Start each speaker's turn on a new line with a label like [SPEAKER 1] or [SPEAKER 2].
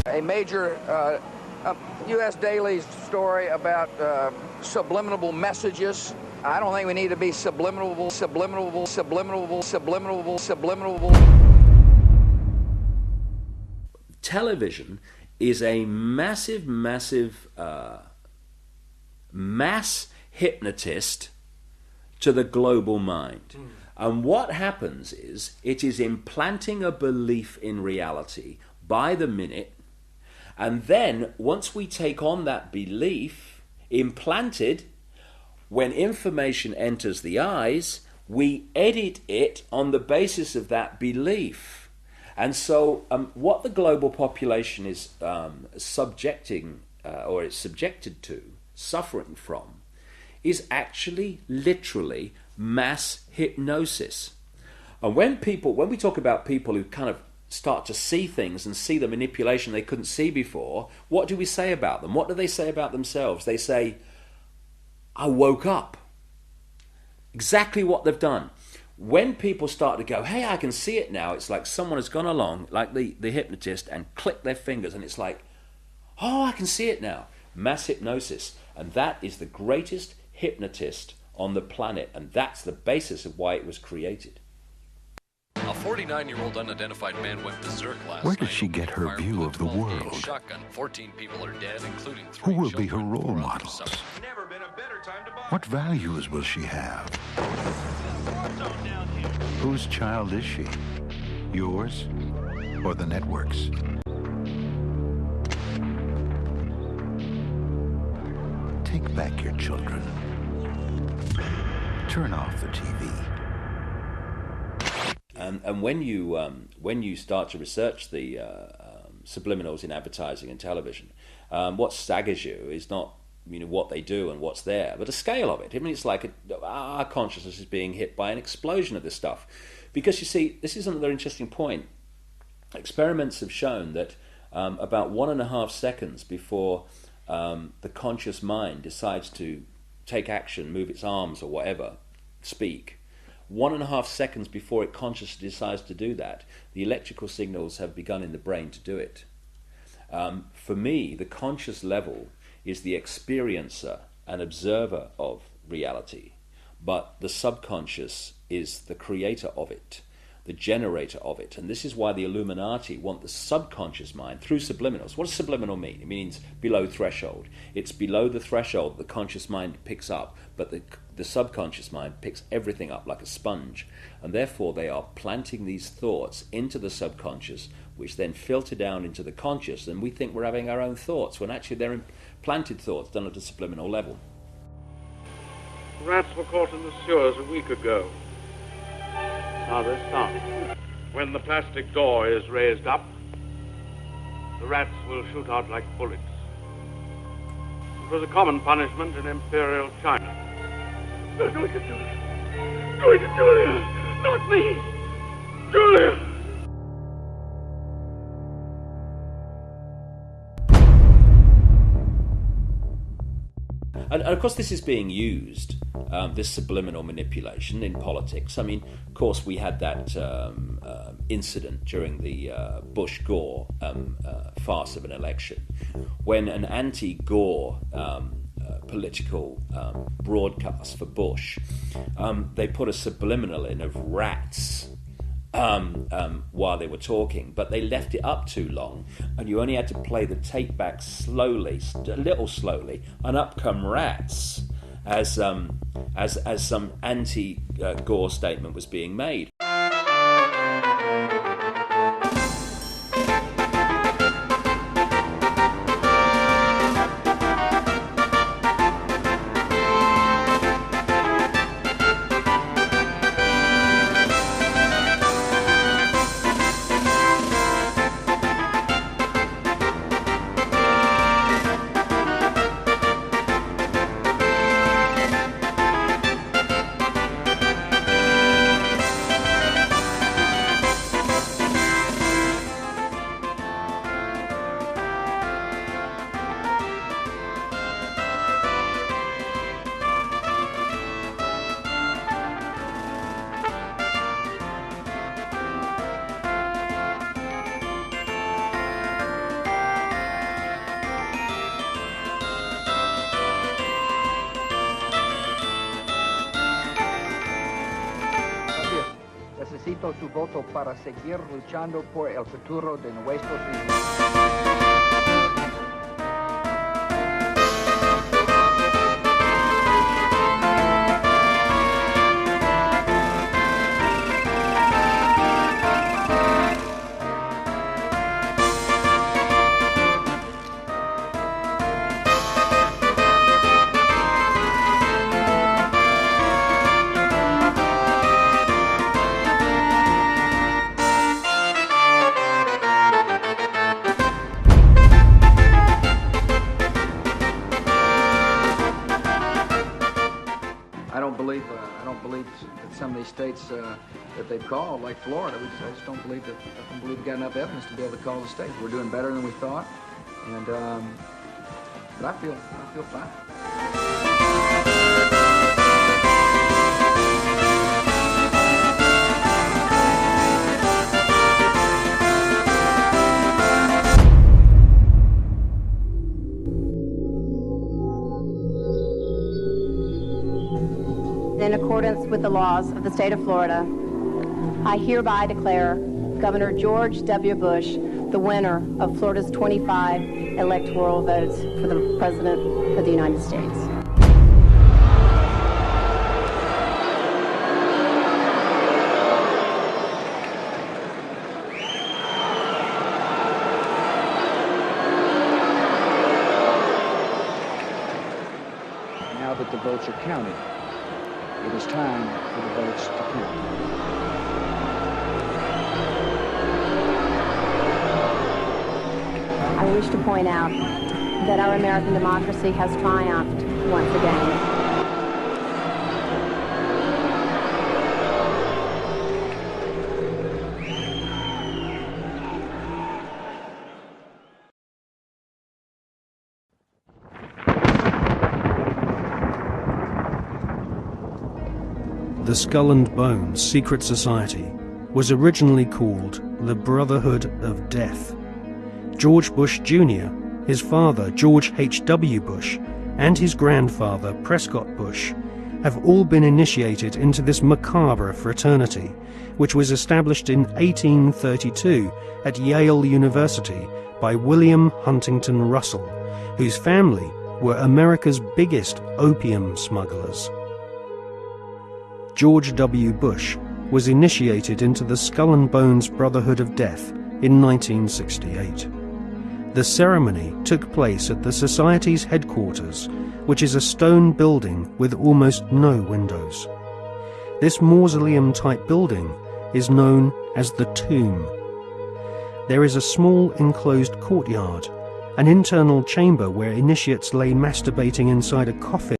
[SPEAKER 1] A major U.S. daily story about subliminal messages. I don't think we need to be subliminal.
[SPEAKER 2] Television is a massive mass hypnotist to the global mind. And what happens is it is implanting a belief in reality by the minute. And then, once we take on that belief implanted, when information enters the eyes, we edit it on the basis of that belief. And so what the global population is subjected to, suffering from, is actually literally mass hypnosis. And when we talk about people who kind of start to see things and see the manipulation they couldn't see before, what do we say about them? What do they say about themselves? They say, I woke up. Exactly what they've done. When people start to go, hey, I can see it now, it's like someone has gone along, like the hypnotist, and clicked their fingers, and it's like, oh, I can see it now. Mass hypnosis. And that is the greatest hypnotist on the planet, and that's the basis of why it was created.
[SPEAKER 3] A 49-year-old unidentified man went berserk last night.
[SPEAKER 4] Where does she get her view of the world?
[SPEAKER 3] Shotgun. 14 people are dead, including 3
[SPEAKER 4] Who will be her
[SPEAKER 3] children,
[SPEAKER 4] role
[SPEAKER 3] 4 others
[SPEAKER 4] models?
[SPEAKER 3] suffered.
[SPEAKER 5] Never been a better time to buy.
[SPEAKER 4] What values will she have? Whose child is she? Yours or the network's? Take back your children. Turn off the TV.
[SPEAKER 2] And when you start to research the subliminals in advertising and television, what staggers you is not what they do and what's there, but the scale of it. I mean, it's like our consciousness is being hit by an explosion of this stuff. Because you see, this is another interesting point. Experiments have shown that about 1.5 seconds before the conscious mind decides to take action, move its arms or whatever, speak, 1.5 seconds before it consciously decides to do that, the electrical signals have begun in the brain to do it. For me, the conscious level is the experiencer and observer of reality, but the subconscious is the creator of it, the generator of it. And this is why the Illuminati want the subconscious mind through subliminals. What does subliminal mean? It means below threshold. It's below the threshold the conscious mind picks up, but the subconscious mind picks everything up like a sponge. And therefore they are planting these thoughts into the subconscious, which then filter down into the conscious, and we think we're having our own thoughts, when actually they're implanted thoughts done at a subliminal level.
[SPEAKER 5] Rats were caught in the sewers a week ago. Now they're starving. When the plastic door is raised up, the rats will shoot out like bullets. It was a common punishment in Imperial China. No, do it to Julia. Do it to Julia. Not me. Julia.
[SPEAKER 2] And of course this is being used, this subliminal manipulation, in politics. I mean, of course we had that incident during the Bush-Gore farce of an election, when an anti-Gore political broadcast for Bush, they put a subliminal in of rats while they were talking, but they left it up too long, and you only had to play the tape back slowly, a little slowly, and up come rats as some anti-Gore statement was being made.
[SPEAKER 1] necesito su voto para seguir luchando por el futuro de nuestros hijos. I don't believe that some of these states that they've called, like Florida, I just don't believe that. I don't believe we've got enough evidence to be able to call the state. We're doing better than we thought, and but I feel fine.
[SPEAKER 6] In accordance with the laws of the state of Florida, I hereby declare Governor George W. Bush the winner of Florida's 25 electoral votes for the President of the United States.
[SPEAKER 1] Now that the votes are counted, it is time for the votes to count.
[SPEAKER 6] I wish to point out that our American democracy has triumphed once again.
[SPEAKER 7] The Skull and Bones Secret Society was originally called the Brotherhood of Death. George Bush Jr., his father George H.W. Bush, and his grandfather Prescott Bush have all been initiated into this macabre fraternity, which was established in 1832 at Yale University by William Huntington Russell, whose family were America's biggest opium smugglers. George W. Bush was initiated into the Skull and Bones Brotherhood of Death in 1968. The ceremony took place at the Society's headquarters, which is a stone building with almost no windows. This mausoleum-type building is known as the Tomb. There is a small enclosed courtyard, an internal chamber where initiates lay masturbating inside a coffin